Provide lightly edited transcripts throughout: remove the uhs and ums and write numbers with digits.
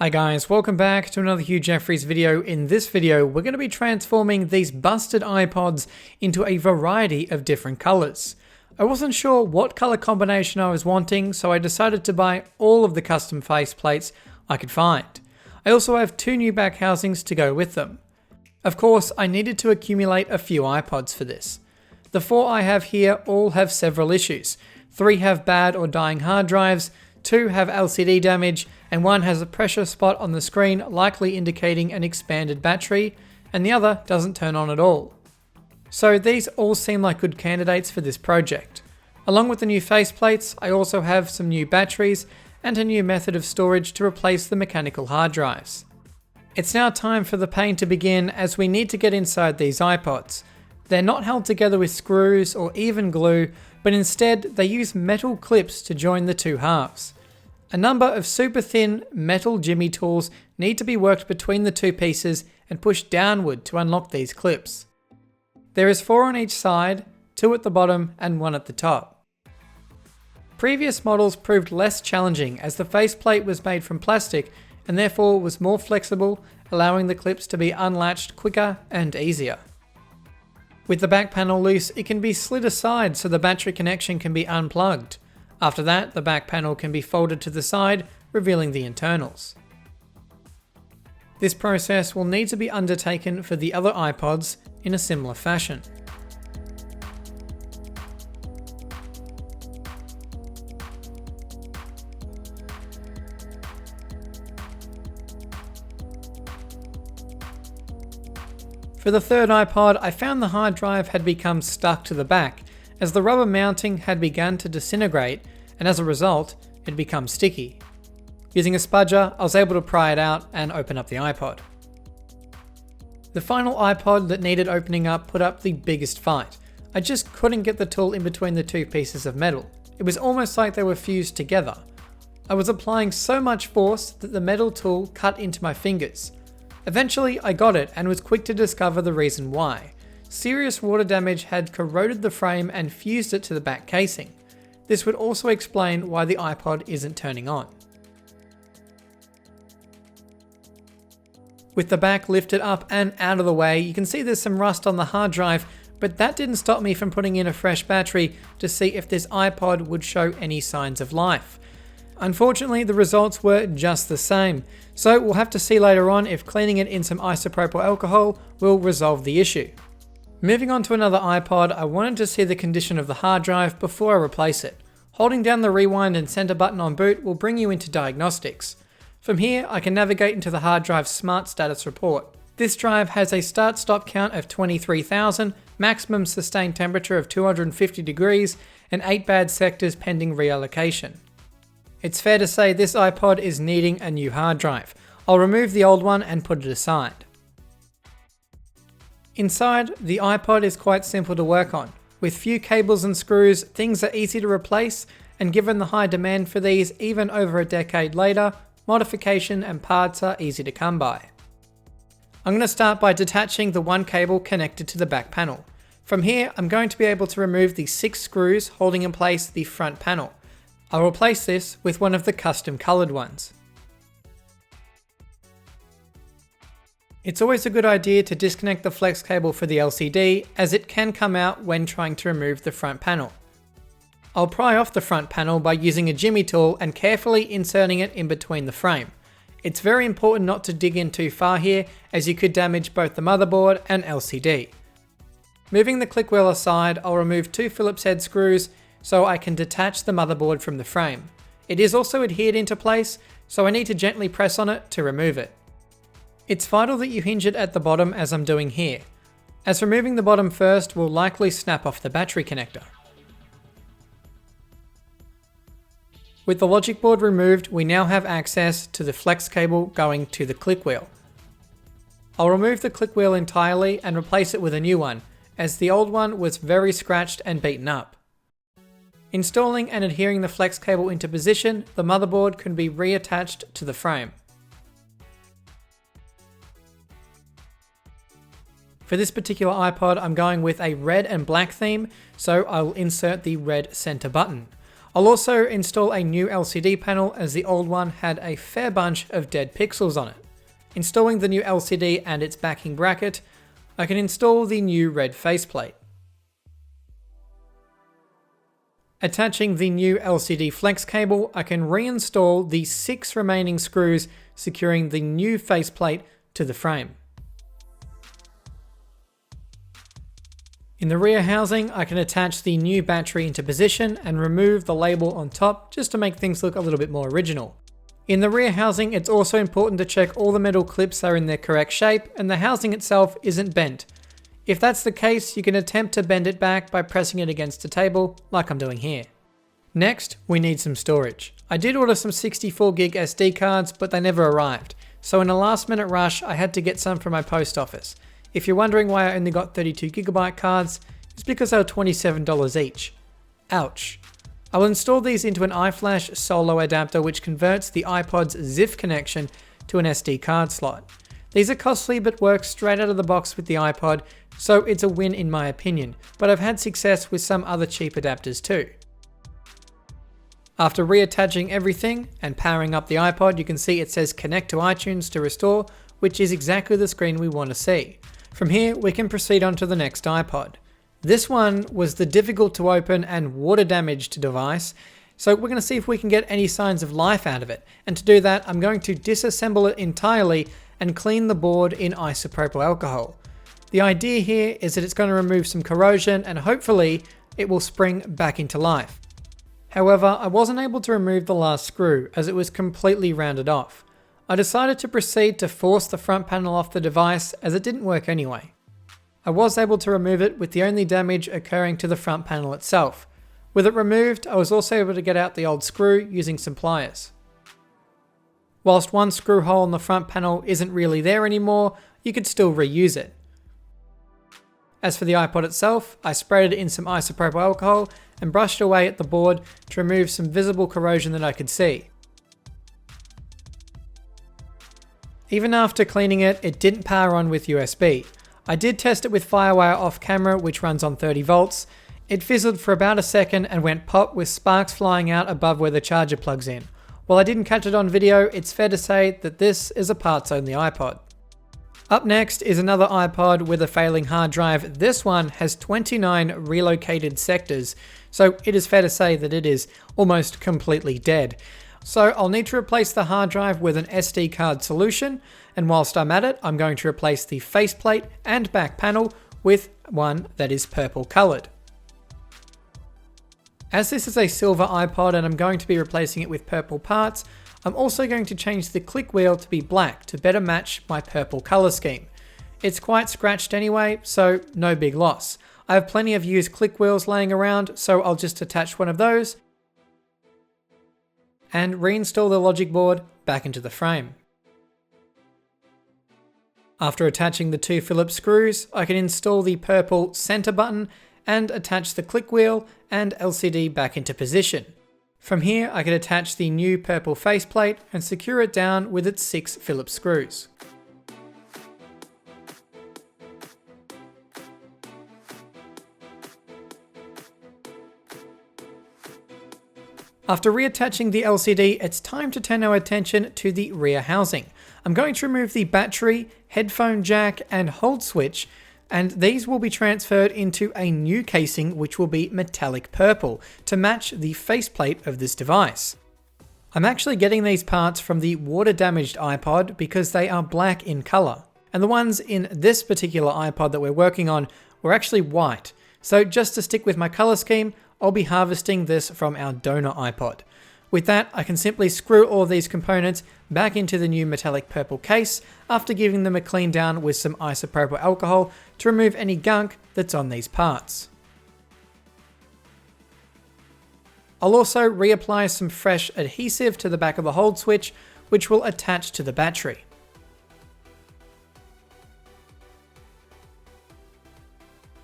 Hi guys, welcome back to another Hugh video. In this video, we're going to be transforming these busted iPods into a variety of different colors. I wasn't sure what color combination I was wanting, so I decided to buy all of the custom faceplates I could find. I also have two new back housings to go with them. Of course, I needed to accumulate a few iPods for this. The four I have here all have several issues. 3 have bad or dying hard drives, 2 have LCD damage, and 1 has a pressure spot on the screen likely indicating an expanded battery, and the other doesn't turn on at all. So these all seem like good candidates for this project. Along with the new faceplates, I also have some new batteries and a new method of storage to replace the mechanical hard drives. It's now time for the pain to begin, as we need to get inside these iPods. They're not held together with screws or even glue, but instead they use metal clips to join the two halves. A number of super thin metal jimmy tools need to be worked between the two pieces and pushed downward to unlock these clips. There is 4 on each side, 2 at the bottom and 1 at the top. Previous models proved less challenging as the faceplate was made from plastic and therefore was more flexible, allowing the clips to be unlatched quicker and easier. With the back panel loose, it can be slid aside so the battery connection can be unplugged. After that, the back panel can be folded to the side, revealing the internals. This process will need to be undertaken for the other iPods in a similar fashion. For the third iPod, I found the hard drive had become stuck to the back, as the rubber mounting had begun to disintegrate, and as a result, it had become sticky. Using a spudger, I was able to pry it out and open up the iPod. The final iPod that needed opening up put up the biggest fight. I just couldn't get the tool in between the two pieces of metal. It was almost like they were fused together. I was applying so much force that the metal tool cut into my fingers. Eventually, I got it and was quick to discover the reason why. Serious water damage had corroded the frame and fused it to the back casing. This would also explain why the iPod isn't turning on. With the back lifted up and out of the way, you can see there's some rust on the hard drive, but that didn't stop me from putting in a fresh battery to see if this iPod would show any signs of life. Unfortunately, the results were just the same, so we'll have to see later on if cleaning it in some isopropyl alcohol will resolve the issue. Moving on to another iPod, I wanted to see the condition of the hard drive before I replace it. Holding down the rewind and center button on boot will bring you into Diagnostics. From here, I can navigate into the hard drive's smart status report. This drive has a start-stop count of 23,000, maximum sustained temperature of 250 degrees, and 8 bad sectors pending reallocation. It's fair to say this iPod is needing a new hard drive. I'll remove the old one and put it aside. Inside, the iPod is quite simple to work on. With few cables and screws, things are easy to replace, and given the high demand for these even over a decade later, modification and parts are easy to come by. I'm going to start by detaching the one cable connected to the back panel. From here, I'm going to be able to remove the 6 screws holding in place the front panel. I'll replace this with one of the custom colored ones. It's always a good idea to disconnect the flex cable for the LCD, as it can come out when trying to remove the front panel. I'll pry off the front panel by using a jimmy tool and carefully inserting it in between the frame. It's very important not to dig in too far here, as you could damage both the motherboard and LCD. Moving the click wheel aside, I'll remove 2 Phillips head screws so I can detach the motherboard from the frame. It is also adhered into place, so I need to gently press on it to remove it. It's vital that you hinge it at the bottom, as I'm doing here, as removing the bottom first will likely snap off the battery connector. With the logic board removed, we now have access to the flex cable going to the click wheel. I'll remove the click wheel entirely and replace it with a new one, as the old one was very scratched and beaten up. Installing and adhering the flex cable into position, the motherboard can be reattached to the frame. For this particular iPod, I'm going with a red and black theme, so I'll insert the red center button. I'll also install a new LCD panel as the old one had a fair bunch of dead pixels on it. Installing the new LCD and its backing bracket, I can install the new red faceplate. Attaching the new LCD flex cable, I can reinstall the 6 remaining screws securing the new faceplate to the frame. In the rear housing, I can attach the new battery into position and remove the label on top just to make things look a little bit more original. In the rear housing, it's also important to check all the metal clips are in their correct shape and the housing itself isn't bent. If that's the case, you can attempt to bend it back by pressing it against a table, like I'm doing here. Next, we need some storage. I did order some 64GB SD cards, but they never arrived. So in a last minute rush, I had to get some from my post office. If you're wondering why I only got 32GB cards, it's because they were $27 each. Ouch. I will install these into an iFlash Solo adapter which converts the iPod's ZIF connection to an SD card slot. These are costly but work straight out of the box with the iPod, so it's a win in my opinion, but I've had success with some other cheap adapters too. After reattaching everything and powering up the iPod, you can see it says connect to iTunes to restore, which is exactly the screen we want to see. From here, we can proceed on to the next iPod. This one was the difficult to open and water damaged device, so we're going to see if we can get any signs of life out of it. And to do that, I'm going to disassemble it entirely and clean the board in isopropyl alcohol. The idea here is that it's going to remove some corrosion and hopefully it will spring back into life. However, I wasn't able to remove the last screw as it was completely rounded off. I decided to proceed to force the front panel off the device as it didn't work anyway. I was able to remove it with the only damage occurring to the front panel itself. With it removed, I was also able to get out the old screw using some pliers. Whilst one screw hole on the front panel isn't really there anymore, you could still reuse it. As for the iPod itself, I sprayed it in some isopropyl alcohol and brushed away at the board to remove some visible corrosion that I could see. Even after cleaning it, it didn't power on with USB. I did test it with FireWire off camera, which runs on 30 volts. It fizzled for about a second and went pop with sparks flying out above where the charger plugs in. While I didn't catch it on video, it's fair to say that this is a parts-only iPod. Up next is another iPod with a failing hard drive. This one has 29 relocated sectors, so it is fair to say that it is almost completely dead. So I'll need to replace the hard drive with an SD card solution, and whilst I'm at it, I'm going to replace the faceplate and back panel with one that is purple coloured. As this is a silver iPod and I'm going to be replacing it with purple parts, I'm also going to change the click wheel to be black to better match my purple colour scheme. It's quite scratched anyway, so no big loss. I have plenty of used click wheels laying around, so I'll just attach one of those and reinstall the logic board back into the frame. After attaching the 2 Phillips screws, I can install the purple center button and attach the click wheel and LCD back into position. From here, I can attach the new purple faceplate and secure it down with its 6 Phillips screws. After reattaching the LCD, it's time to turn our attention to the rear housing. I'm going to remove the battery, headphone jack, and hold switch, and these will be transferred into a new casing which will be metallic purple to match the faceplate of this device. I'm actually getting these parts from the water-damaged iPod because they are black in colour, and the ones in this particular iPod that we're working on were actually white. So just to stick with my colour scheme, I'll be harvesting this from our donor iPod. With that, I can simply screw all of these components back into the new metallic purple case after giving them a clean down with some isopropyl alcohol to remove any gunk that's on these parts. I'll also reapply some fresh adhesive to the back of the hold switch, which will attach to the battery.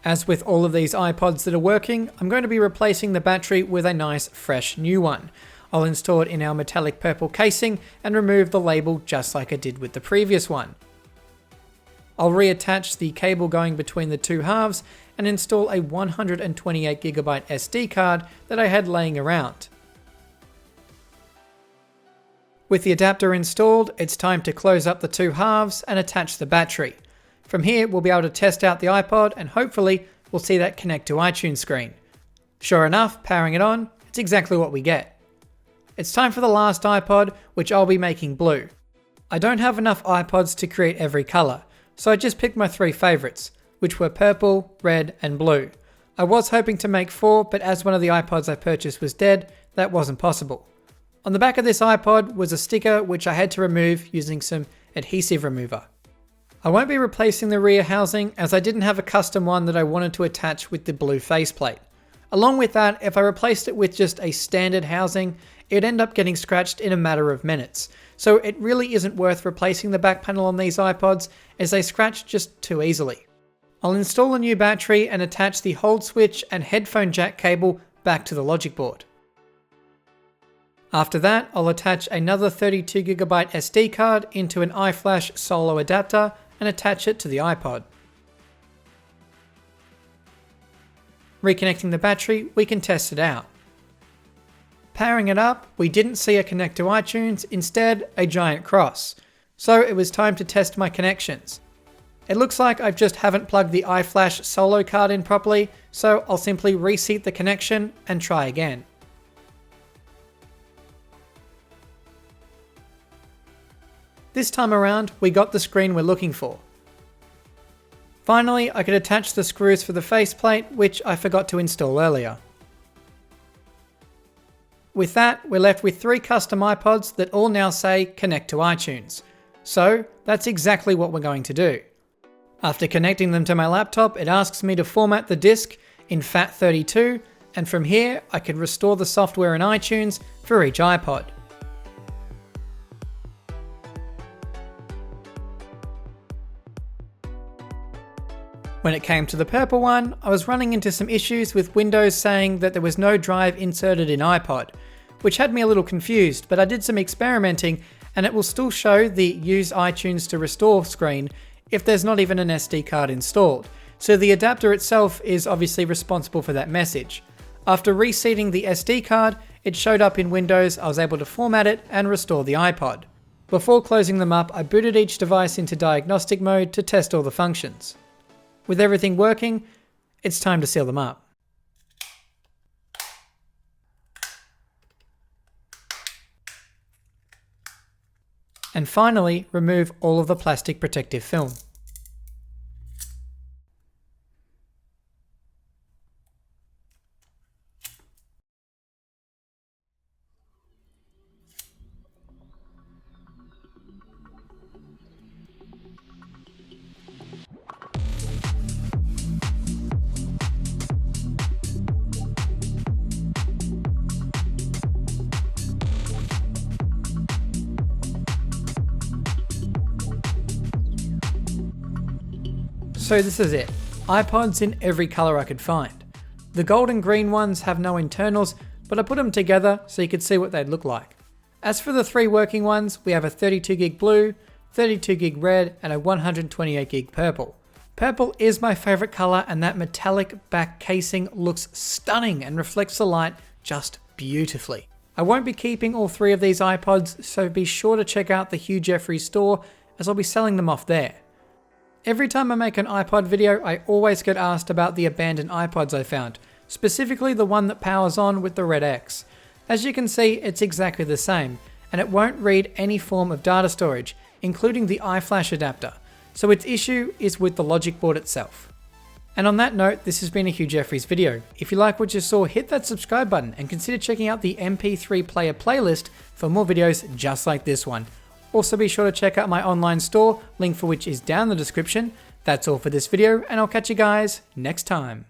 As with all of these iPods that are working, I'm going to be replacing the battery with a nice fresh new one. I'll install it in our metallic purple casing and remove the label just like I did with the previous one. I'll reattach the cable going between the two halves and install a 128GB SD card that I had laying around. With the adapter installed, it's time to close up the two halves and attach the battery. From here, we'll be able to test out the iPod and hopefully we'll see that connect to iTunes screen. Sure enough, powering it on, it's exactly what we get. It's time for the last iPod, which I'll be making blue. I don't have enough iPods to create every colour, so I just picked my three favourites, which were purple, red and blue. I was hoping to make 4, but as one of the iPods I purchased was dead, that wasn't possible. On the back of this iPod was a sticker which I had to remove using some adhesive remover. I won't be replacing the rear housing as I didn't have a custom one that I wanted to attach with the blue faceplate. Along with that, if I replaced it with just a standard housing, it'd end up getting scratched in a matter of minutes. So it really isn't worth replacing the back panel on these iPods as they scratch just too easily. I'll install a new battery and attach the hold switch and headphone jack cable back to the logic board. After that, I'll attach another 32GB SD card into an iFlash solo adapter and attach it to the iPod. Reconnecting the battery, we can test it out. Powering it up, we didn't see a connect to iTunes, instead a giant cross. So it was time to test my connections. It looks like I just haven't plugged the iFlash solo card in properly, so I'll simply reseat the connection and try again. This time around, we got the screen we're looking for. Finally, I could attach the screws for the faceplate, which I forgot to install earlier. With that, we're left with 3 custom iPods that all now say connect to iTunes. So that's exactly what we're going to do. After connecting them to my laptop, it asks me to format the disk in FAT32, and from here I can restore the software in iTunes for each iPod. When it came to the purple one, I was running into some issues with Windows saying that there was no drive inserted in iPod, which had me a little confused, but I did some experimenting and it will still show the Use iTunes to Restore screen if there's not even an SD card installed. So the adapter itself is obviously responsible for that message. After reseating the SD card, it showed up in Windows, I was able to format it and restore the iPod. Before closing them up, I booted each device into diagnostic mode to test all the functions. With everything working, it's time to seal them up. And finally, remove all of the plastic protective film. So this is it, iPods in every colour I could find. The gold and green ones have no internals, but I put them together so you could see what they'd look like. As for the 3 working ones, we have a 32GB blue, 32GB red and a 128GB purple. Purple is my favourite colour and that metallic back casing looks stunning and reflects the light just beautifully. I won't be keeping all 3 of these iPods, so be sure to check out the Hugh Jeffries store as I'll be selling them off there. Every time I make an iPod video, I always get asked about the abandoned iPods I found, specifically the one that powers on with the red X. As you can see, it's exactly the same, and it won't read any form of data storage, including the iFlash adapter, so its issue is with the logic board itself. And on that note, this has been a Hugh Jeffries video. If you like what you saw, hit that subscribe button and consider checking out the MP3 player playlist for more videos just like this one. Also be sure to check out my online store, link for which is down in the description. That's all for this video, and I'll catch you guys next time.